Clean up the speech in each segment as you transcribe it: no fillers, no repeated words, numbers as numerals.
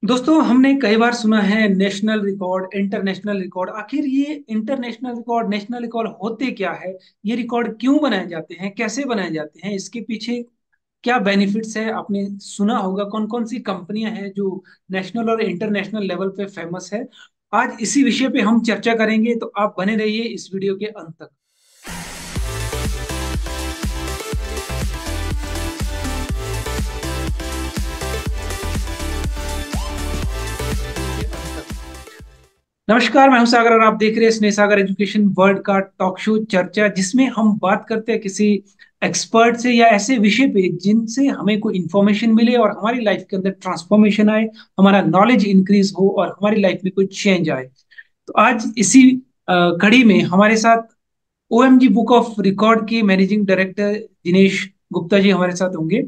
दोस्तों, हमने कई बार सुना है नेशनल रिकॉर्ड, इंटरनेशनल रिकॉर्ड। आखिर ये इंटरनेशनल रिकॉर्ड, नेशनल रिकॉर्ड होते क्या है? ये रिकॉर्ड क्यों बनाए जाते हैं, कैसे बनाए जाते हैं, इसके पीछे क्या बेनिफिट्स है? आपने सुना होगा कौन कौन सी कंपनियां हैं जो नेशनल और इंटरनेशनल लेवल पे फेमस है। आज इसी विषय पे हम चर्चा करेंगे, तो आप बने रहिए इस वीडियो के अंत तक। नमस्कार, मैं हूं सागर और आप देख रहे हैं स्नेह सागर एजुकेशन वर्ल्ड का टॉक शो चर्चा, जिसमें हम बात करते हैं किसी एक्सपर्ट से या ऐसे विषय पे जिनसे हमें कोई इंफॉर्मेशन मिले और हमारी लाइफ के अंदर ट्रांसफॉर्मेशन आए, हमारा नॉलेज इंक्रीज हो और हमारी लाइफ में कोई चेंज आए। तो आज इसी कड़ी में हमारे साथ ओएमजी बुक ऑफ रिकॉर्ड के मैनेजिंग डायरेक्टर दिनेश गुप्ता जी हमारे साथ होंगे।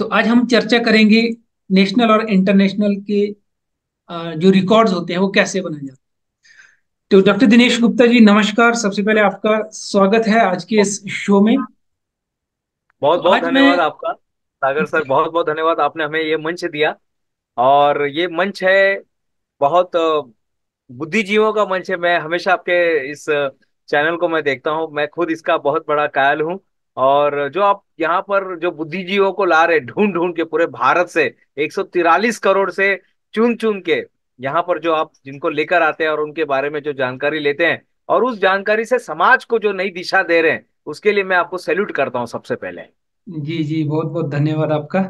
तो आज हम चर्चा करेंगे नेशनल और इंटरनेशनल के जो रिकॉर्ड्स होते हैं वो कैसे बनाए जाते हैं। तो डॉक्टर दिनेश गुप्ता जी, नमस्कार। सबसे पहले आपका स्वागत है आज के इस शो में। तो बहुत बहुत आज मैं धन्यवाद आपका सागर सर। बहुत बहुत धन्यवाद, आपने हमें ये मंच दिया। और ये मंच है बहुत बुद्धिजीवियों का मंच है। मैं हमेशा आपके इस चैनल को मैं देखता हूँ, मैं खुद इसका बहुत बड़ा कायल हूँ। और जो आप यहाँ पर जो बुद्धिजीवियों को ला रहे ढूंढ ढूंढ के पूरे भारत से 143 करोड़ से चुन चुन के यहाँ पर जो आप जिनको लेकर आते हैं और उनके बारे में जो जानकारी लेते हैं और उस जानकारी से समाज को जो नई दिशा दे रहे हैं, उसके लिए मैं आपको सैल्यूट करता हूँ सबसे पहले। जी जी, बहुत बहुत धन्यवाद आपका।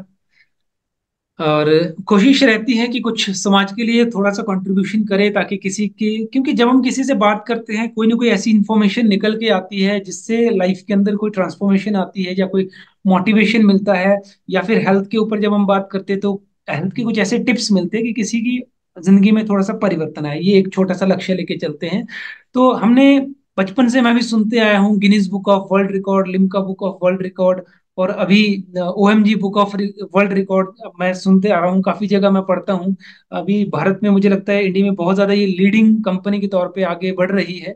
और कोशिश रहती है कि कुछ समाज के लिए थोड़ा सा कंट्रीब्यूशन करें, ताकि किसी की, क्योंकि जब हम किसी से बात करते हैं कोई ना कोई ऐसी इंफॉर्मेशन निकल के आती है जिससे लाइफ के अंदर कोई ट्रांसफॉर्मेशन आती है या कोई मोटिवेशन मिलता है। या फिर हेल्थ के ऊपर जब हम बात करते हैं तो हेल्थ के कुछ ऐसे टिप्स मिलते हैं कि किसी की जिंदगी में थोड़ा सा परिवर्तन आए। ये एक छोटा सा लक्ष्य लेके चलते हैं। तो हमने बचपन से मैं भी सुनते आया हूँ Guinness book of world record, Limca book of world record, और अभी OMG book of world record मैं सुनते आ रहा हूँ, काफी जगह मैं पढ़ता हूँ। अभी भारत में मुझे लगता है इंडिया में बहुत ज्यादा ये लीडिंग कंपनी के तौर पे आगे बढ़ रही है।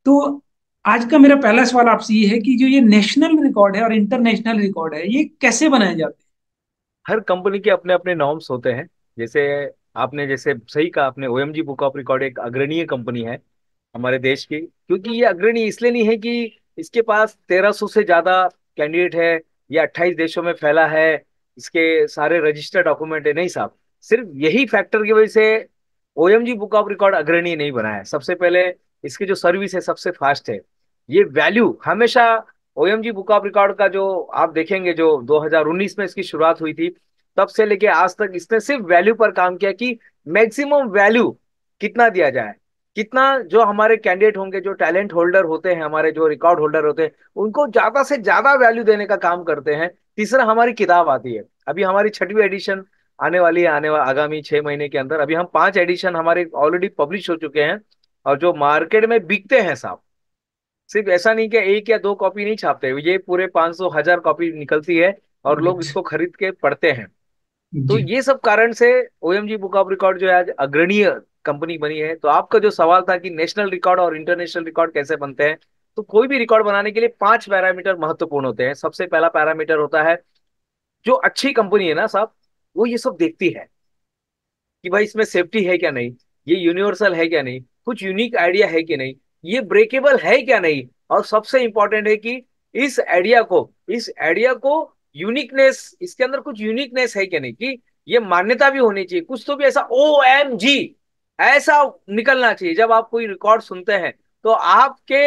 तो आज का मेरा पहला सवाल आपसे ये है कि जो ये नेशनल रिकॉर्ड है और इंटरनेशनल रिकॉर्ड है, ये कैसे बनाए जाते हर कंपनी के अपने अपने नॉर्म्स होते हैं। जैसे आपने जैसे सही कहा, आपने ओएमजी बुक ऑफ रिकॉर्ड एक अग्रणीय कंपनी है हमारे देश की। क्योंकि ये अग्रणी इसलिए नहीं है कि इसके पास 1300 से ज्यादा कैंडिडेट है या 28 देशों में फैला है, इसके सारे रजिस्टर्ड डॉक्यूमेंट है, नहीं साहब। सिर्फ यही फैक्टर की वजह से ओएमजी बुक ऑफ रिकॉर्ड अग्रणी नहीं बना है। सबसे पहले इसकी जो सर्विस है सबसे फास्ट है। ये वैल्यू हमेशा ओएमजी बुक ऑफ रिकॉर्ड का जो आप देखेंगे, जो 2019 में इसकी शुरुआत हुई थी, तब से लेके आज तक इसने सिर्फ वैल्यू पर काम किया कि मैक्सिमम वैल्यू कितना दिया जाए, कितना जो हमारे कैंडिडेट होंगे, जो टैलेंट होल्डर होते हैं, हमारे जो रिकॉर्ड होल्डर होते हैं, उनको ज्यादा से ज्यादा वैल्यू देने का काम करते हैं। तीसरा, हमारी किताब आती है। अभी हमारी 6वीं एडिशन आने वाली है, आगामी 6 महीने के अंदर। अभी हम 5 एडिशन हमारे ऑलरेडी पब्लिश हो चुके हैं और जो मार्केट में बिकते हैं साहब। सिर्फ ऐसा नहीं कि एक या दो कॉपी नहीं छापते, ये पूरे 500 1000 कॉपी निकलती है और लोग हैं? इसको खरीद के पढ़ते हैं। तो जी ये सब कारण से ओएमजी बुक ऑफ रिकॉर्ड जो है आज अग्रणीय कंपनी बनी है। तो आपका जो सवाल था कि नेशनल रिकॉर्ड और इंटरनेशनल रिकॉर्ड कैसे बनते हैं, तो कोई भी रिकॉर्ड बनाने के लिए 5 पैरामीटर महत्वपूर्ण होते हैं। सबसे पहला पैरामीटर होता है, जो अच्छी कंपनी है ना साहब, वो ये सब देखती है कि भाई इसमें सेफ्टी है क्या नहीं, ये यूनिवर्सल है क्या नहीं, कुछ यूनिक आइडिया है कि नहीं, ये ब्रेकेबल है क्या नहीं। और सबसे इंपॉर्टेंट है कि इस आइडिया को यूनिकनेस, इसके अंदर कुछ यूनिकनेस है क्या नहीं, कि ये मान्यता भी होनी चाहिए। कुछ तो भी ऐसा ओ एम जी ऐसा निकलना चाहिए। जब आप कोई रिकॉर्ड सुनते हैं तो आपके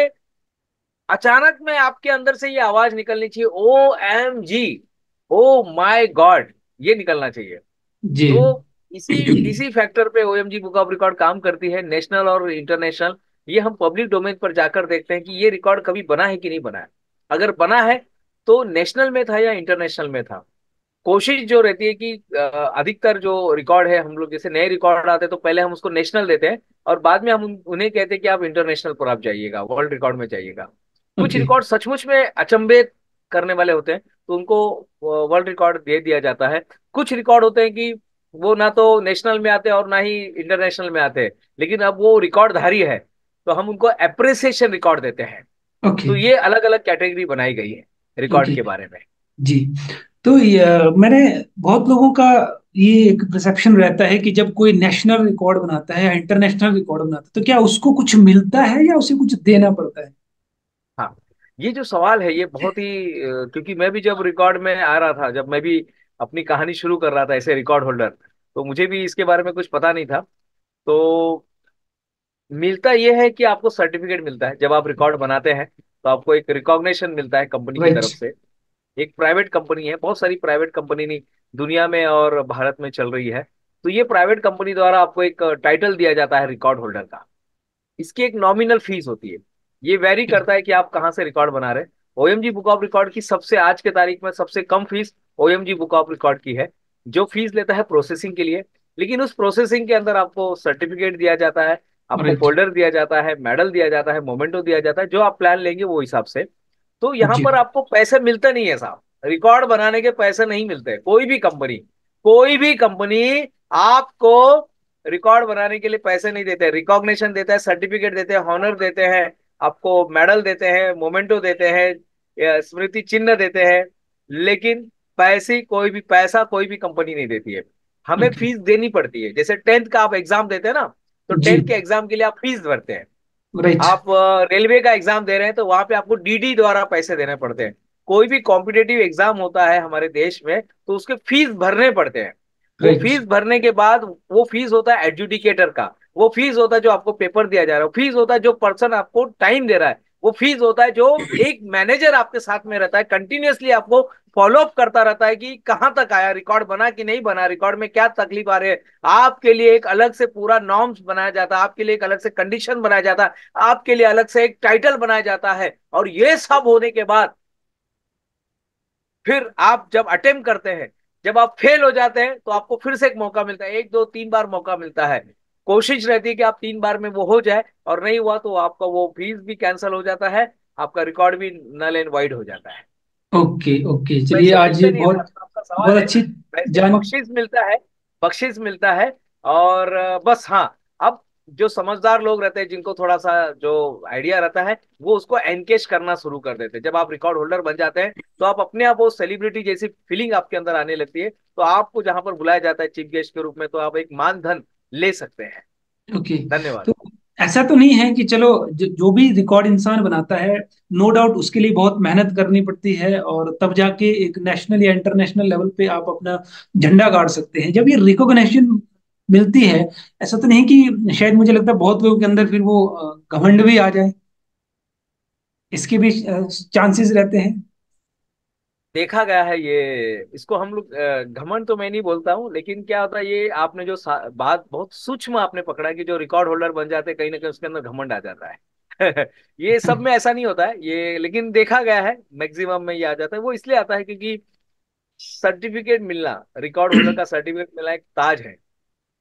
अचानक में आपके अंदर से ये आवाज निकलनी चाहिए, ओ एम जी, ओ माई गॉड, ये निकलना चाहिए। जी तो इसी इसी फैक्टर पे ओएमजी बुक ऑफ रिकॉर्ड काम करती है, नेशनल और इंटरनेशनल। ये हम पब्लिक डोमेन पर जाकर देखते हैं कि ये रिकॉर्ड कभी बना है कि नहीं बना है। अगर बना है तो नेशनल में था या इंटरनेशनल में था। कोशिश जो रहती है कि अधिकतर जो रिकॉर्ड है, हम लोग जैसे नए रिकॉर्ड आते हैं तो पहले हम उसको नेशनल देते हैं और बाद में हम उन्हें कहते हैं कि आप इंटरनेशनल पर आप जाइएगा, वर्ल्ड रिकॉर्ड में जाइएगा। कुछ ओके। रिकॉर्ड सचमुच में अचंभे करने वाले होते हैं तो उनको वर्ल्ड रिकॉर्ड दे दिया जाता है। कुछ रिकॉर्ड होते हैं कि वो ना तो नेशनल में आते हैं और ना ही इंटरनेशनल में आते हैं, लेकिन अब वो रिकॉर्डधारी है तो हम उनको अप्रिसिएशन रिकॉर्ड देते हैं। ओके। तो ये अलग अलग कैटेगरी बनाई गई है रिकॉर्ड ओके। के बारे में। जी। तो मैंने बहुत लोगों का ये एक परसेप्शन रहता है कि जब कोई नेशनल रिकॉर्ड बनाता है या इंटरनेशनल रिकॉर्ड बनाता है तो क्या उसको कुछ मिलता है या उसे कुछ देना पड़ता है? हाँ, ये जो सवाल है ये बहुत ही क्योंकि मैं भी जब रिकॉर्ड में आ रहा था, जब मैं भी अपनी कहानी शुरू कर रहा था ऐसे रिकॉर्ड होल्डर, तो मुझे भी इसके बारे में कुछ पता नहीं था। तो मिलता ये है कि आपको सर्टिफिकेट मिलता है जब आप रिकॉर्ड बनाते हैं, तो आपको एक रिकॉग्निशन मिलता है कंपनी की राइट। तरफ से। एक प्राइवेट कंपनी है, बहुत सारी प्राइवेट कंपनी नहीं दुनिया में और भारत में चल रही है। तो ये प्राइवेट कंपनी द्वारा आपको एक टाइटल दिया जाता है रिकॉर्ड होल्डर का। इसकी एक नॉमिनल फीस होती है। ये वेरी करता है कि आप कहाँ से रिकॉर्ड बना रहे हैं। ओएमजी बुक ऑफ रिकॉर्ड की सबसे आज के तारीख में सबसे कम fees OMG book of record की है, जो फीस लेता है प्रोसेसिंग के लिए। लेकिन उस प्रोसेसिंग के अंदर आपको सर्टिफिकेट दिया जाता है, आपको राइट। फोल्डर दिया जाता है, मेडल दिया जाता है, मोमेंटो दिया जाता है, जो आप प्लान लेंगे वो हिसाब से। तो यहाँ जी। पर आपको पैसे मिलते नहीं है साहब, रिकॉर्ड बनाने के पैसे नहीं मिलते। कोई भी कंपनी आपको रिकॉर्ड बनाने के लिए पैसे नहीं देते, रिकॉग्निशन देता है, सर्टिफिकेट देते हैं, हॉनर देते हैं, आपको मेडल देते हैं, मोमेंटो देते हैं, या स्मृति चिन्ह देते हैं। लेकिन पैसा कोई भी कंपनी नहीं देती है। हमें ओके। फीस देनी पड़ती है। जैसे 10th का आप एग्जाम देते हैं ना, तो जी। 10th के एग्जाम के लिए आप फीस भरते हैं। राइट। आप रेलवे का एग्जाम दे रहे हैं तो वहां पे आपको डीडी द्वारा पैसे देने पड़ते हैं। कोई भी कॉम्पिटेटिव एग्जाम होता है हमारे देश में तो उसके फीस भरने पड़ते हैं। वो राइट। फीस भरने के बाद वो फीस होता है एडजुडिकेटर का, वो फीस होता है जो आपको पेपर दिया जा रहा है, वो फीस होता है जो पर्सन आपको टाइम दे रहा है, वो फीस होता है जो एक मैनेजर आपके साथ में रहता है, कंटिन्यूअसली आपको फॉलो अप करता रहता है कि कहां तक आया, रिकॉर्ड बना कि नहीं बना, रिकॉर्ड में क्या तकलीफ आ रही है। आपके लिए एक अलग से पूरा नॉर्म्स बनाया जाता है, आपके लिए एक अलग से कंडीशन बनाया जाता है, आपके लिए अलग से एक टाइटल बनाया जाता है। और ये सब होने के बाद फिर आप जब अटेम्प्ट करते हैं, जब आप फेल हो जाते हैं तो आपको फिर से एक मौका मिलता है, एक दो तीन बार मौका मिलता है। कोशिश रहती है कि आप 3 बार में वो हो जाए, और नहीं हुआ तो आपका वो फीस भी कैंसिल हो जाता है, आपका रिकॉर्ड भी नल एंड वाइड हो जाता है। ओके। ओके, चलिए पैसे आज मिलते नहीं है बहुत सर, आपका सवाल बहुत है। अच्छी वैसे जान। बख्शीश मिलता है, बख्शीश मिलता है। और बस हाँ, अब जो समझदार लोग रहते हैं जिनको थोड़ा सा जो आइडिया रहता है वो उसको एनकेश करना शुरू कर देते हैं। जब आप रिकॉर्ड होल्डर बन जाते हैं तो आप अपने आप वो सेलिब्रिटी जैसी फीलिंग आपके अंदर आने लगती है, तो आपको जहां पर बुलाया जाता है चीफ गेस्ट के रूप में, तो आप एक मानधन ले सकते हैं। ओके। धन्यवाद। तो ऐसा तो नहीं है कि चलो जो भी रिकॉर्ड इंसान बनाता है, नो डाउट उसके लिए बहुत मेहनत करनी पड़ती है और तब जाके एक नेशनल या इंटरनेशनल लेवल पे आप अपना झंडा गाड़ सकते हैं जब ये रिकॉग्निशन मिलती है। ऐसा तो नहीं कि शायद मुझे लगता है बहुत लोगों के अंदर फिर वो घमंड भी आ जाए, इसके भी चांसेस रहते हैं। देखा गया है ये, इसको हम लोग घमंड तो मैं नहीं बोलता हूँ, लेकिन क्या होता है, ये आपने जो बात बहुत सूक्ष्म आपने पकड़ा कि जो रिकॉर्ड होल्डर बन जाते हैं कहीं ना कहीं उसके अंदर घमंड आ जाता है। ये सब में ऐसा नहीं होता है ये, लेकिन देखा गया है मैक्सिमम में ये आ जाता है। वो इसलिए आता है क्योंकि सर्टिफिकेट मिलना, रिकॉर्ड होल्डर का सर्टिफिकेट मिलना एक ताज है।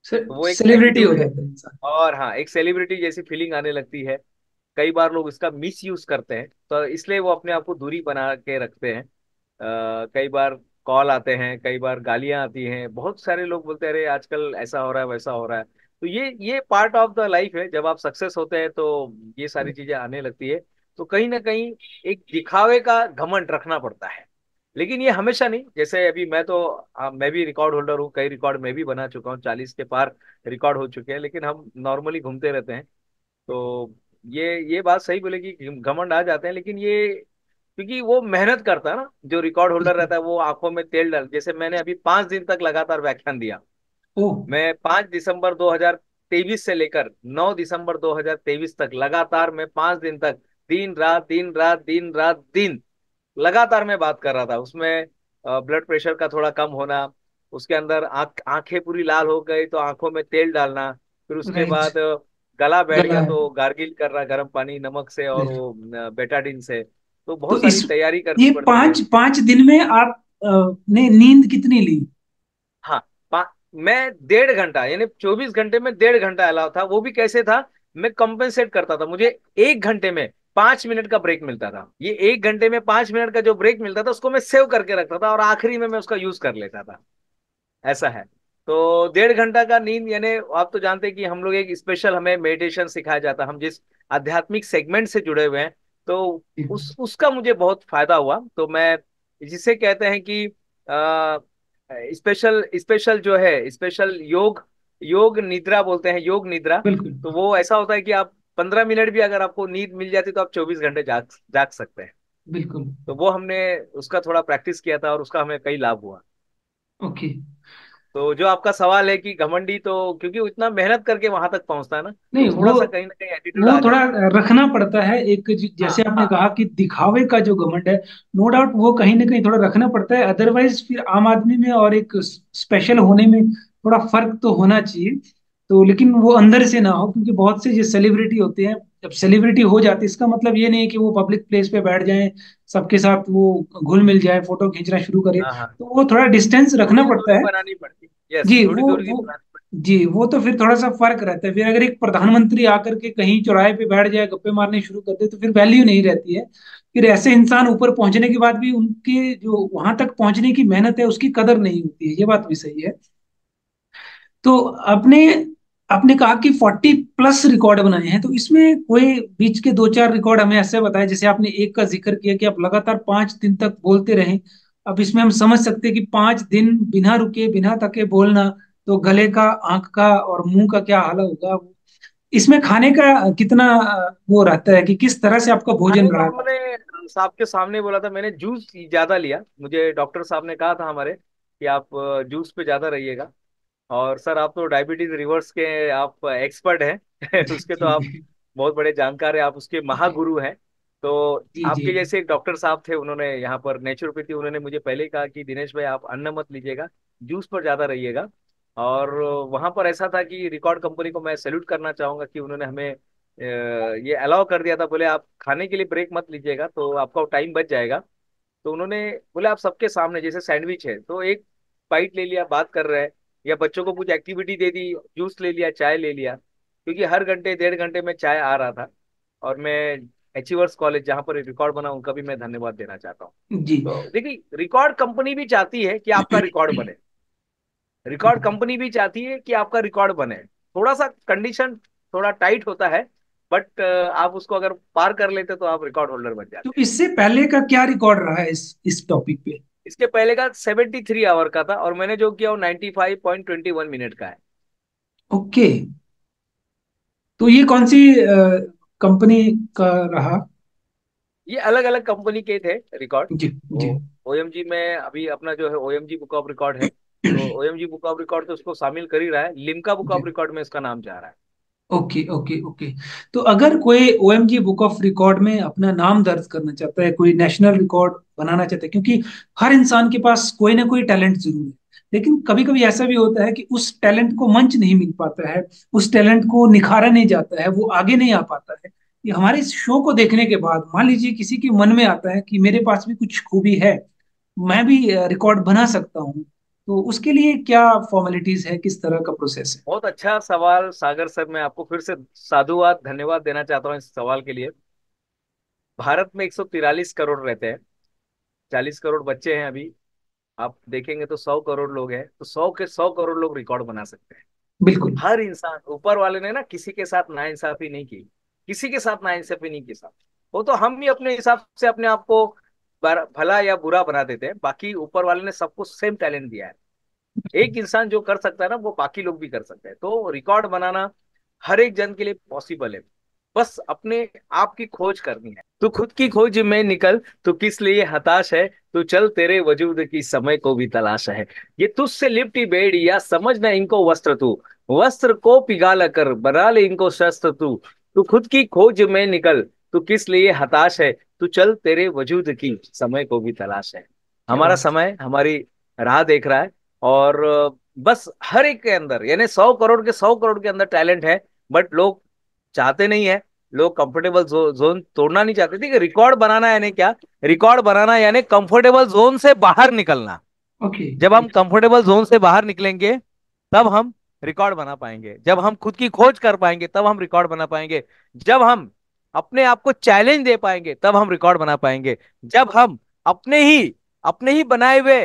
तो वो एक सेलिब्रिटी हो एटीट्यूड है, जाता है इंसान। और हाँ एक सेलिब्रिटी जैसी फीलिंग आने लगती है। कई बार लोग इसका मिस यूज करते हैं, तो इसलिए वो अपने आप को दूरी बना के रखते हैं। कई बार कॉल आते हैं, कई बार गालियां आती हैं, बहुत सारे लोग बोलते हैं अरे आजकल ऐसा हो रहा है वैसा हो रहा है। तो ये पार्ट ऑफ द लाइफ है, जब आप सक्सेस होते हैं तो ये सारी चीजें आने लगती है। तो कहीं ना कहीं एक दिखावे का घमंड रखना पड़ता है। लेकिन ये हमेशा नहीं, जैसे अभी मैं तो मैं भी रिकॉर्ड होल्डर हूँ, कई रिकॉर्ड मैं भी बना चुका हूँ, 40 के पार रिकॉर्ड हो चुके हैं, लेकिन हम नॉर्मली घूमते रहते हैं। तो ये बात सही बोले कि घमंड आ जाते हैं, लेकिन ये क्योंकि वो मेहनत करता है ना, जो रिकॉर्ड होल्डर बिल्कुल। रहता है वो आंखों में तेल डाल, जैसे मैंने अभी 5 दिन तक लगातार व्याख्यान दिया। ओ। मैं 5 दिसंबर 2023 से लेकर 9 दिसंबर 2023 तक लगातार मैं 5 दिन तक दिन रात दिन रात दिन रात दिन लगातार मैं बात कर रहा था। उसमें ब्लड प्रेशर का थोड़ा कम होना, उसके अंदर आंखें पूरी लाल हो गई तो आंखों में तेल डालना, फिर उसके राइट। बाद गला बैठ गला गया है। तो गार्गिल कर रहा गर्म पानी नमक से और बिल्कुल। वो बेटाडिन से। तो तो बहुत सारी इस तैयारी करनी ये पड़ती है। पांच पांच दिन में आप ने नींद कितनी ली? हाँ, मैं 1.5 घंटा, यानी 24 घंटे में 1.5 घंटा अलाव था। वो भी कैसे था, मैं कंपेंसेट करता था, मुझे 1 घंटे में 5 मिनट का ब्रेक मिलता था। ये 1 घंटे में 5 मिनट का जो ब्रेक मिलता था उसको मैं सेव करके रखता था और आखिरी में मैं उसका यूज कर लेता था। ऐसा है। तो 1.5 घंटा का नींद, यानी आप तो जानते हैं कि हम लोग एक स्पेशल हमें मेडिटेशन सिखाया जाता है, हम जिस आध्यात्मिक सेगमेंट से जुड़े हुए हैं, तो उसका मुझे बहुत फायदा हुआ। तो मैं जिसे कहते हैं कि स्पेशल स्पेशल जो है, स्पेशल योग, योग निद्रा बोलते हैं, योग निद्रा। बिल्कुल तो वो ऐसा होता है कि आप 15 मिनट भी अगर आपको नींद मिल जाती तो आप 24 घंटे जाग जाग सकते हैं। बिल्कुल। तो वो हमने उसका थोड़ा प्रैक्टिस किया था और उसका हमें कई लाभ हुआ। ओके। तो जो आपका सवाल है कि घमंडी, तो क्योंकि वो इतना मेहनत करके वहां तक पहुंचता है ना, तो नहीं, थोड़ा सा कहीं ना कहीं एटीट्यूड वो आ थोड़ा जाता है। रखना पड़ता है एक हाँ जैसे आपने हाँ कहा कि दिखावे का जो घमंड है, नो डाउट वो कहीं ना कहीं थोड़ा रखना पड़ता है, अदरवाइज फिर आम आदमी में और एक स्पेशल होने में थोड़ा फर्क तो होना चाहिए। तो लेकिन वो अंदर से ना हो, क्योंकि बहुत से जो सेलिब्रिटी होते हैं, जब सेलिब्रिटी हो जाती है इसका मतलब ये नहीं है कि वो पब्लिक प्लेस पे बैठ जाएं, सबके साथ वो घुल मिल जाए, फोटो खींचना शुरू करे। हाँ हाँ। तो वो थोड़ा डिस्टेंस रखना थोड़ी सी पड़ता दूरी है। बनानी पड़ती है, यस, जी थोड़ी दूरी वो बनानी पड़ती जी वो तो फिर थोड़ा सा फर्क रहता है। फिर अगर एक प्रधानमंत्री आकर के कहीं चौराहे पे बैठ जाए, गप्पे मारने शुरू कर दे, तो फिर वैल्यू नहीं रहती है। फिर ऐसे इंसान ऊपर पहुंचने के बाद भी उनके जो वहां तक पहुंचने की मेहनत है उसकी कदर नहीं होती है, ये बात भी सही है। तो आपने आपने कहा कि 40+ रिकॉर्ड बनाए हैं, तो इसमें कोई बीच के दो चार रिकॉर्ड हमें ऐसे बताएं। जैसे आपने एक का जिक्र किया कि आप लगातार 5 दिन तक बोलते रहे। अब इसमें हम समझ सकते हैं कि 5 दिन बिना रुके बिना थके बोलना, तो गले का, आंख का और मुंह का क्या हाल होगा। इसमें खाने का कितना वो रहता है कि किस तरह से आपका खाने भोजन का रहा था। हमने साहब के सामने बोला था, मैंने जूस ज्यादा लिया। मुझे डॉक्टर साहब ने कहा था हमारे कि आप जूस पे ज्यादा रहिएगा। और सर आप तो डायबिटीज रिवर्स के आप एक्सपर्ट हैं उसके तो आप जी बहुत बड़े जानकार हैं, आप उसके महागुरु हैं। तो जी जी आपके जैसे एक डॉक्टर साहब थे, उन्होंने यहाँ पर नेचुरोपैथी, उन्होंने मुझे पहले ही कहा कि दिनेश भाई आप अन्न मत लीजिएगा, जूस पर ज्यादा रहिएगा। और वहां पर ऐसा था कि रिकॉर्ड कंपनी को मैं सैल्यूट करना चाहूंगा कि उन्होंने हमें ये अलाउ कर दिया था। बोले आप खाने के लिए ब्रेक मत लीजिएगा तो आपका टाइम बच जाएगा। तो उन्होंने बोले आप सबके सामने, जैसे सैंडविच है तो एक बाइट ले लिया, बात कर रहे हैं, या बच्चों को कुछ एक्टिविटी दे दी, जूस ले लिया, चाय ले लिया, क्योंकि हर घंटे 1.5 घंटे में चाय आ रहा था। और मैं अचीवर्स कॉलेज जहाँ पर रिकॉर्ड बना उनका भी मैं धन्यवाद देना चाहता हूँ। जी तो देखिए, रिकॉर्ड कंपनी भी चाहती है कि आपका रिकॉर्ड बने, रिकॉर्ड कंपनी भी चाहती है कि आपका रिकॉर्ड बने। थोड़ा सा कंडीशन थोड़ा टाइट होता है, बट आप उसको अगर पार कर लेते तो आप रिकॉर्ड होल्डर बन तो जाते हैं। इससे पहले का क्या रिकॉर्ड रहा है इस टॉपिक पे। इसके पहले का 73 आवर का था और मैंने जो किया वो 95.21 मिनट का है। ओके। तो ये कौन सी कंपनी का रहा। ये अलग अलग कंपनी के थे रिकॉर्ड। जी वो जी ओएमजी में अभी अपना जो है ओएमजी बुक ऑफ रिकॉर्ड है, तो ओएमजी बुक ऑफ रिकॉर्ड तो उसको शामिल कर ही रहा है, लिम्का बुक जी। ऑफ रिकॉर्ड में इसका नाम जा रहा है। Okay okay okay. तो अगर कोई ओएमजी बुक ऑफ रिकॉर्ड में अपना नाम दर्ज करना चाहता है, कोई नेशनल रिकॉर्ड बनाना चाहता है, क्योंकि हर इंसान के पास कोई ना कोई टैलेंट जरूर है, लेकिन कभी कभी ऐसा भी होता है कि उस टैलेंट को मंच नहीं मिल पाता है, उस टैलेंट को निखारा नहीं जाता है, वो आगे नहीं आ पाता है। ये हमारे इस शो को देखने के बाद मान लीजिए किसी के मन में आता है कि मेरे पास भी कुछ खूबी है, मैं भी रिकॉर्ड बना सकता हूँ, तो उसके लिए क्या फॉर्मेलिटीज है, किस तरह का प्रोसेस है। बहुत अच्छा सवाल सागर सर, मैं आपको फिर से साधुवाद धन्यवाद देना चाहता हूँ इस सवाल के लिए। भारत में 143 करोड़ रहते हैं, 40 करोड़ बच्चे हैं अभी। आप देखेंगे तो 100 करोड़ लोग हैं, तो 100 के 100 करोड़ लोग रिकॉर्ड बना सकते हैं। बिल्कुल हर इंसान, ऊपर वाले ने ना किसी के साथ नाइंसाफी नहीं की, किसी के साथ नाइंसाफी नहीं की साहब। वो तो हम ही अपने हिसाब से अपने आप को भला या बुरा बना देते हैं, बाकी ऊपर वाले ने सबको सेम टैलेंट दिया है। एक इंसान जो कर सकता है ना वो बाकी लोग भी कर सकते हैं। तो रिकॉर्ड बनाना हर एक जन के लिए पॉसिबल है, बस अपने आप की खोज करनी है। तू खुद की खोज में निकल, तू किस लिए हताश है, तू चल तेरे वजूद की समय को भी तलाश है। ये तुझसे लिपटी बेड़िया समझ न इनको वस्त्र तू, वस्त्र को पिघाला कर बना ले इनको शस्त्र तू। तू खुद की खोज में निकल, तू किस लिए हताश है, तू चल तेरे वजूद की समय को भी तलाश है। क्या हमारा बात। समय हमारी राह देख रहा है। और बस हर एक के अंदर, यानी 100 करोड़ के 100 करोड़ के अंदर टैलेंट है, बट लोग चाहते नहीं है। लोग कंफर्टेबल जोन तोड़ना नहीं चाहते। ठीक है, रिकॉर्ड बनाना यानी क्या, रिकॉर्ड बनाना यानी कंफर्टेबल जोन से बाहर निकलना। ओके जब हम कंफर्टेबल जोन से बाहर निकलेंगे तब हम रिकॉर्ड बना पाएंगे, जब हम खुद की खोज कर पाएंगे तब हम रिकॉर्ड बना पाएंगे, जब हम अपने आप को चैलेंज दे पाएंगे तब हम रिकॉर्ड बना पाएंगे, जब हम अपने ही बनाए हुए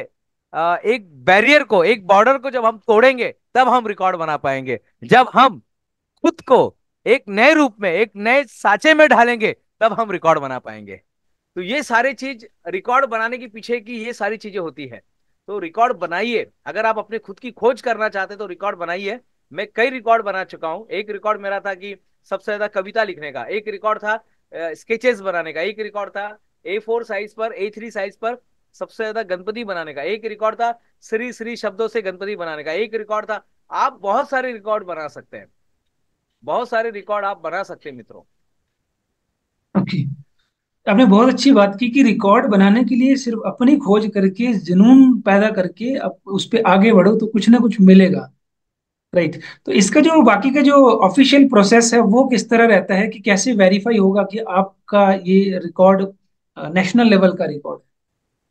एक बैरियर को, एक बॉर्डर को जब हम तोड़ेंगे तब हम रिकॉर्ड बना पाएंगे, जब हम खुद को एक नए रूप में, एक नए साचे में ढालेंगे तब हम रिकॉर्ड बना पाएंगे। तो ये सारी चीज, रिकॉर्ड बनाने के पीछे की ये सारी चीजें होती है। तो रिकॉर्ड बनाइए। अगर आप अपने खुद की खोज करना चाहते हैं तो रिकॉर्ड बनाइए। मैं कई रिकॉर्ड बना चुका हूँ। एक रिकॉर्ड मेरा था कि सबसे ज्यादा कविता लिखने का, एक रिकॉर्ड था स्केचेस बनाने का, एक रिकॉर्ड था A4 साइज पर, A3 साइज पर सबसे ज्यादा गणपति बनाने का, एक रिकॉर्ड था श्री श्री शब्दों से गणपति बनाने का, एक रिकॉर्ड था। आप बहुत सारे रिकॉर्ड बना सकते हैं, बहुत सारे रिकॉर्ड आप बना सकते हैं मित्रों। ओके। आपने बहुत अच्छी बात की कि रिकॉर्ड बनाने के लिए सिर्फ अपनी खोज करके, जुनून पैदा करके अब उस पे आगे बढ़ो तो कुछ ना कुछ मिलेगा। राइट। तो इसका जो बाकी का जो ऑफिशियल प्रोसेस है वो किस तरह रहता है, कि कैसे वेरीफाई होगा कि आपका ये रिकॉर्ड नेशनल लेवल का रिकॉर्ड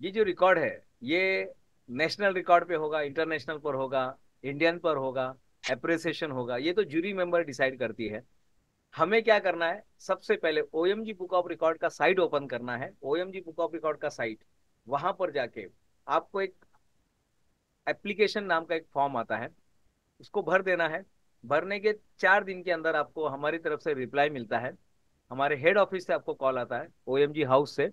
ये जो रिकॉर्ड है ये नेशनल रिकॉर्ड पे होगा, इंटरनेशनल पर होगा, इंडियन पर होगा, एप्रिसिएशन होगा, ये तो जूरी मेंबर डिसाइड करती है। हमें क्या करना है, सबसे पहले ओएमजी बुक ऑफ रिकॉर्ड का साइट ओपन करना है। ओएमजी बुक ऑफ रिकॉर्ड का साइट, वहां पर जाके आपको एक एप्लीकेशन नाम का एक फॉर्म आता है, उसको भर देना है। भरने के 4 दिन के अंदर आपको हमारी तरफ से रिप्लाई मिलता है। हमारे हेड ऑफिस से आपको कॉल आता है, ओएमजी हाउस से।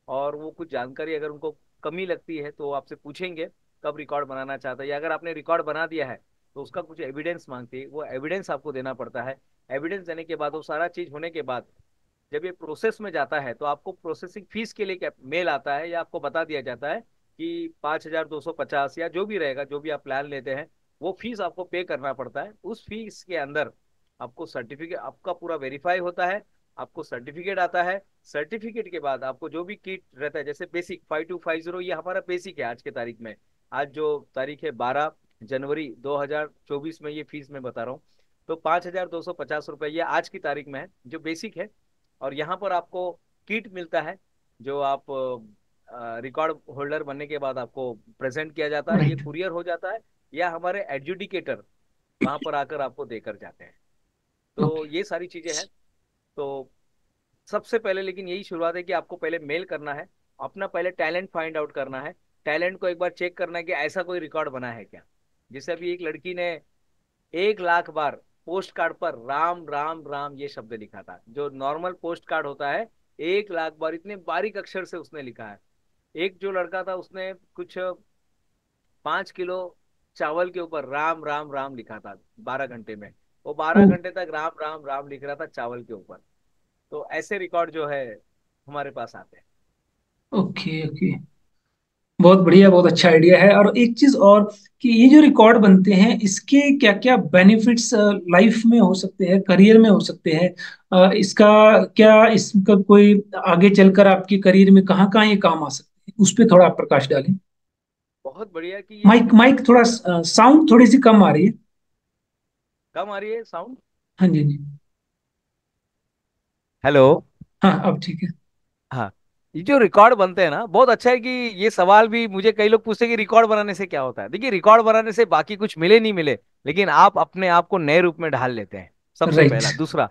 और वो कुछ जानकारी अगर उनको कमी लगती है तो वो आपसे पूछेंगे कब रिकॉर्ड बनाना चाहता है, या अगर आपने रिकॉर्ड बना दिया है तो उसका कुछ एविडेंस मांगती है, वो एविडेंस आपको देना पड़ता है। एविडेंस देने के बाद, वो सारा चीज होने के बाद जब ये प्रोसेस में जाता है तो आपको प्रोसेसिंग फीस के लिए क्या मेल आता है, या आपको बता दिया जाता है कि 5,250 या जो भी रहेगा, जो भी आप प्लान लेते हैं वो फीस आपको पे करना पड़ता है। उस फीस के अंदर आपको सर्टिफिकेट आपका पूरा वेरीफाई होता है, आपको सर्टिफिकेट आता है। सर्टिफिकेट के बाद आपको जो भी किट रहता है, जैसे बेसिक 5250, ये हमारा बेसिक है आज के तारीख में। आज जो तारीख है 12 जनवरी 2024 में, ये फीस मैं बता रहा हूँ। तो 5,250 रुपये ये आज की तारीख में है, जो बेसिक है। और यहाँ पर आपको किट मिलता है, जो आप रिकॉर्ड होल्डर बनने के बाद आपको प्रेजेंट किया जाता है। ये राइट। कुरियर हो जाता है, या हमारे एडजुडिकेटर वहां पर आकर आपको देकर जाते हैं। तो ओके। ये सारी चीजें हैं। तो सबसे पहले लेकिन यही शुरुआत है कि आपको पहले मेल करना है, अपना पहले टैलेंट फाइंड आउट करना है। टैलेंट को एक बार चेक करना है कि ऐसा कोई रिकॉर्ड बना है क्या। जैसे अभी एक लड़की ने 1 लाख बार पोस्ट कार्ड पर राम राम राम ये शब्द लिखा था, जो नॉर्मल पोस्ट कार्ड होता है 1 लाख बार इतने बारीक अक्षर से उसने लिखा है। एक जो लड़का था उसने कुछ 5 किलो चावल के ऊपर राम राम राम लिखा था 12 घंटे में। वो ओ, 12 घंटे तक राम राम राम लिख रहा था चावल के ऊपर। तो ऐसे रिकॉर्ड जो है हमारे पास आते हैं। Okay okay. बहुत बढ़िया, बहुत अच्छा आइडिया है। और एक चीज और, कि ये जो रिकॉर्ड बनते हैं इसके क्या क्या बेनिफिट्स लाइफ में हो सकते हैं, करियर में हो सकते हैं। इसका क्या, इसका कोई आगे चलकर आपके करियर में कहाँ कहाँ ये काम आ सकते हैं, उस पर थोड़ा आप प्रकाश डालें। बहुत बढ़िया कि ये जो माइक रिकॉर्ड माइक थोड़ा, होता है। साउंड थोड़ी सी कम आ रही है। कम आ रही है साउंड? हाँ जी, हाँ जी। हेलो। हाँ, अब ठीक है। हाँ, ये जो रिकॉर्ड बनते हैं ना, बहुत अच्छा है कि ये सवाल भी मुझे कई लोग पूछते हैं कि रिकॉर्ड बनाने से क्या होता है। देखिए, रिकॉर्ड बनाने से बाकी कुछ मिले नहीं मिले, लेकिन आप अपने आप को नए रूप में ढाल लेते हैं, सबसे राइट। पहला। दूसरा,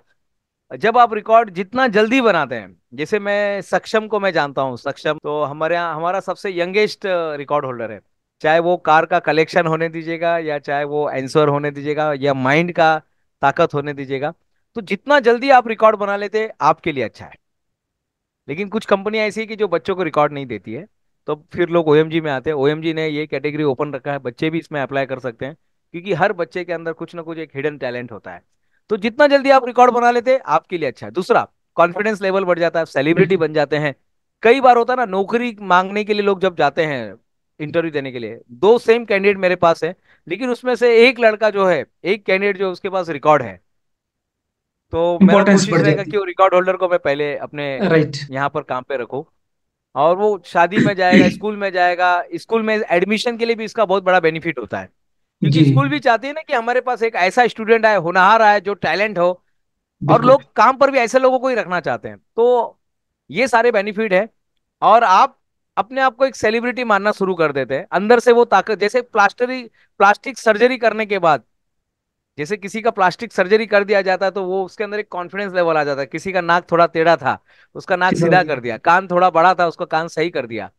जब आप रिकॉर्ड जितना जल्दी बनाते हैं, जैसे मैं सक्षम को मैं जानता हूँ, सक्षम तो हमारे यहाँ हमारा सबसे यंगेस्ट रिकॉर्ड होल्डर है। चाहे वो कार का कलेक्शन होने दीजिएगा, या चाहे वो आंसर होने दीजिएगा, या माइंड का ताकत होने दीजिएगा, तो जितना जल्दी आप रिकॉर्ड बना लेते हैं आपके लिए अच्छा है। लेकिन कुछ कंपनियां ऐसी है कि जो बच्चों को रिकॉर्ड नहीं देती है, तो फिर लोग ओएमजी में आते हैं। ओएमजी ने ये कैटेगरी ओपन रखा है, बच्चे भी इसमें अप्लाई कर सकते हैं, क्योंकि हर बच्चे के अंदर कुछ ना कुछ एक हिडन टैलेंट होता है। तो जितना जल्दी आप रिकॉर्ड बना लेते हैं आपके लिए अच्छा है। दूसरा, कॉन्फिडेंस लेवल बढ़ जाता है, सेलिब्रिटी बिल्कुल। बन जाते हैं। कई बार होता है ना, नौकरी मांगने के लिए लोग जब जाते हैं इंटरव्यू देने के लिए, दो सेम कैंडिडेट मेरे पास है, लेकिन उसमें से एक लड़का जो है, एक कैंडिडेट जो उसके पास रिकॉर्ड है, तो मेरा इंपॉर्टेंस कोशिश बढ़ रहेगा जाती कि वो रिकॉर्ड होल्डर को मैं पहले अपने है। राइट। यहाँ पर काम पे रखूं। और वो शादी में जाएगा, स्कूल में जाएगा, स्कूल में एडमिशन के लिए भी इसका बहुत बड़ा बेनिफिट होता है। जी। क्योंकि स्कूल भी चाहते हैं ना कि हमारे पास एक ऐसा स्टूडेंट आए, होनहार आए, जो टैलेंट हो। और बिल्कुल। लोग काम पर भी ऐसे लोगों को ही रखना चाहते हैं। तो ये सारे बेनिफिट है। और आप अपने आप को एक सेलिब्रिटी मानना शुरू कर देते हैं अंदर से। वो ताकत, जैसे प्लास्टिक सर्जरी करने के बाद, जैसे किसी का प्लास्टिक सर्जरी कर दिया जाता है तो वो उसके अंदर एक कॉन्फिडेंस लेवल आ जाता है। किसी का नाक थोड़ा टेढ़ा था, उसका नाक सीधा हो सीधा गया। कर दिया, कान थोड़ा बड़ा था, उसका कान सही कर दिया,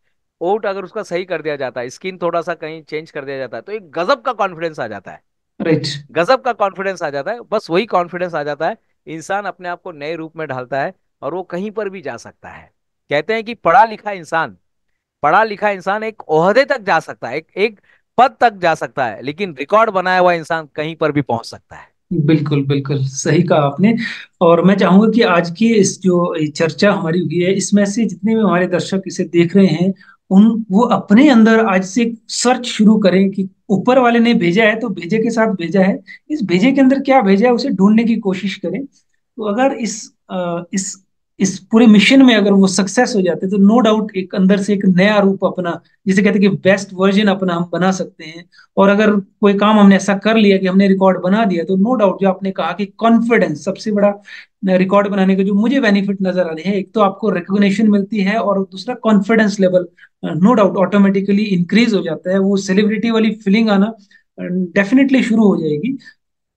ओट अगर उसका सही कर दिया जाता है, स्किन थोड़ा सा कहीं चेंज कर दिया जाता है, तो एक गजब का कॉन्फिडेंस आ जाता है। राइट। गजब का कॉन्फिडेंस आ जाता है। बस वही कॉन्फिडेंस आ जाता है, इंसान अपने आप को नए रूप में ढालता है, और वो कहीं पर भी जा सकता है। कहते हैं कि पढ़ा लिखा इंसान पढ़ा लिखा इंसान एक ओहदे तक जा सकता है, एक एक पद तक जा सकता है, लेकिन रिकॉर्ड बनाया हुआ इंसान कहीं पर भी पहुंच सकता है। बिल्कुल बिल्कुल सही कहा आपने। और मैं चाहूंगा कि आज की इस जो ये चर्चा हमारी हुई है, इसमें से जितने भी हमारे दर्शक इसे देख रहे हैं, उन वो अपने अंदर आज से एक सर्च शुरू करें कि ऊपर वाले ने भेजा है तो भेजे के साथ भेजा है, इस भेजे के अंदर क्या भेजा है उसे ढूंढने की कोशिश करें। तो अगर इस पूरे मिशन में अगर वो सक्सेस हो जाते हैं तो नो डाउट एक अंदर से एक नया रूप अपना, जिसे कहते हैं कि बेस्ट वर्जन अपना हम बना सकते हैं। और अगर कोई काम हमने ऐसा कर लिया कि हमने रिकॉर्ड बना दिया, तो नो डाउट जो आपने कहा कि कॉन्फिडेंस सबसे बड़ा रिकॉर्ड बनाने के जो मुझे बेनिफिट नजर आ रहे हैं, एक तो आपको रिकॉग्निशन मिलती है और दूसरा confidence level no doubt automatically increase हो जाता है, वो सेलिब्रिटी वाली फीलिंग आना डेफिनेटली शुरू हो जाएगी।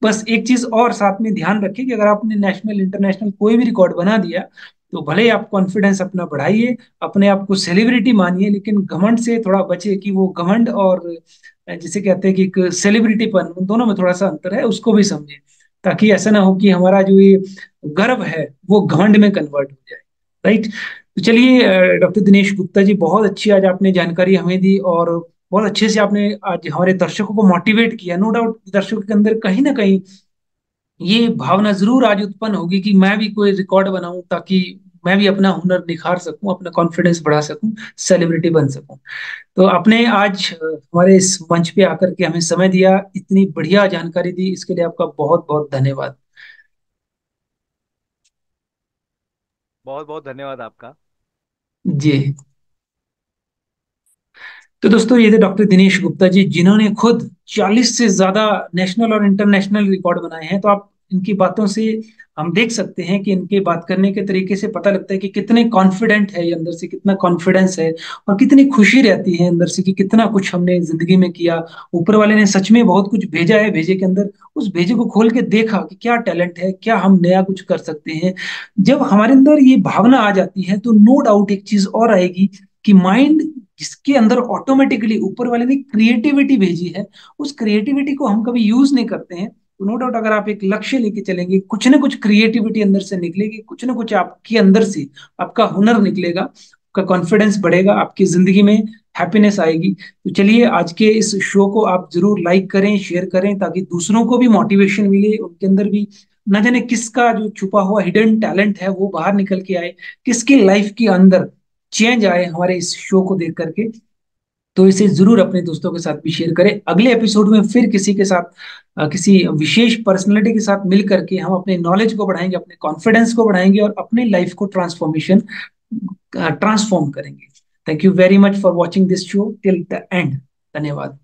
बस एक चीज और साथ में ध्यान रखिए कि अगर आपने नेशनल इंटरनेशनल कोई भी रिकॉर्ड बना दिया, तो भले ही आप कॉन्फिडेंस अपना बढ़ाइए, अपने आप को सेलिब्रिटी मानिए, लेकिन घमंड से थोड़ा बचे कि वो घमंड और जिसे कहते हैं कि एक सेलिब्रिटीपन, उन दोनों में थोड़ा सा अंतर है, उसको भी समझें, ताकि ऐसा ना हो कि हमारा जो ये गर्व है वो घमंड में कन्वर्ट हो जाए। राइट। तो चलिए डॉक्टर दिनेश गुप्ता जी, बहुत अच्छी आज आपने जानकारी हमें दी, और बहुत अच्छे से आपने आज हमारे दर्शकों को मोटिवेट किया। नो डाउट दर्शकों के अंदर कहीं ना कहीं ये भावना जरूर आज उत्पन्न होगी कि मैं भी कोई रिकॉर्ड बनाऊं, ताकि मैं भी अपना हुनर निखार सकूं, अपना कॉन्फिडेंस बढ़ा सकूं, सेलिब्रिटी बन सकूं। तो आपने आज हमारे इस मंच पे आकर के हमें समय दिया, इतनी बढ़िया जानकारी दी, इसके लिए आपका बहुत बहुत धन्यवाद। बहुत बहुत धन्यवाद आपका। जी। तो दोस्तों ये थे डॉक्टर दिनेश गुप्ता जी, जिन्होंने खुद 40 से ज्यादा नेशनल और इंटरनेशनल रिकॉर्ड बनाए हैं। तो आप इनकी बातों से हम देख सकते हैं कि इनके बात करने के तरीके से पता लगता है कि कितने कॉन्फिडेंट है ये, अंदर से कितना कॉन्फिडेंस है, और कितनी खुशी रहती है अंदर से कि कितना कुछ हमने जिंदगी में किया। ऊपर वाले ने सच में बहुत कुछ भेजा है, भेजे के अंदर उस भेजे को खोल के देखा कि क्या टैलेंट है, क्या हम नया कुछ कर सकते हैं। जब हमारे अंदर ये भावना आ जाती है तो नो डाउट एक चीज और आएगी कि माइंड जिसके अंदर ऑटोमेटिकली ऊपर वाले ने क्रिएटिविटी भेजी है, उस क्रिएटिविटी को हम कभी यूज नहीं करते हैं। तो नो डाउट अगर आप एक लक्ष्य लेके चलेंगे, कुछ ना कुछ क्रिएटिविटी अंदर से निकलेगी, कुछ ना कुछ आपके अंदर से आपका हुनर निकलेगा, आपका कॉन्फिडेंस बढ़ेगा, आपकी जिंदगी में हैप्पीनेस आएगी। तो चलिए आज के इस शो को आप जरूर लाइक करें, शेयर करें, ताकि दूसरों को भी मोटिवेशन मिले, उनके अंदर भी न जाने किसका जो छुपा हुआ हिडन टैलेंट है वो बाहर निकल के आए, किसकी लाइफ के अंदर चेंज आए हमारे इस शो को देख करके। तो इसे जरूर अपने दोस्तों के साथ भी शेयर करें। अगले एपिसोड में फिर किसी के साथ किसी विशेष पर्सनैलिटी के साथ मिल करके हम अपने नॉलेज को बढ़ाएंगे, अपने कॉन्फिडेंस को बढ़ाएंगे, और अपने लाइफ को ट्रांसफॉर्म करेंगे। Thank you very much for watching this show till the end. धन्यवाद।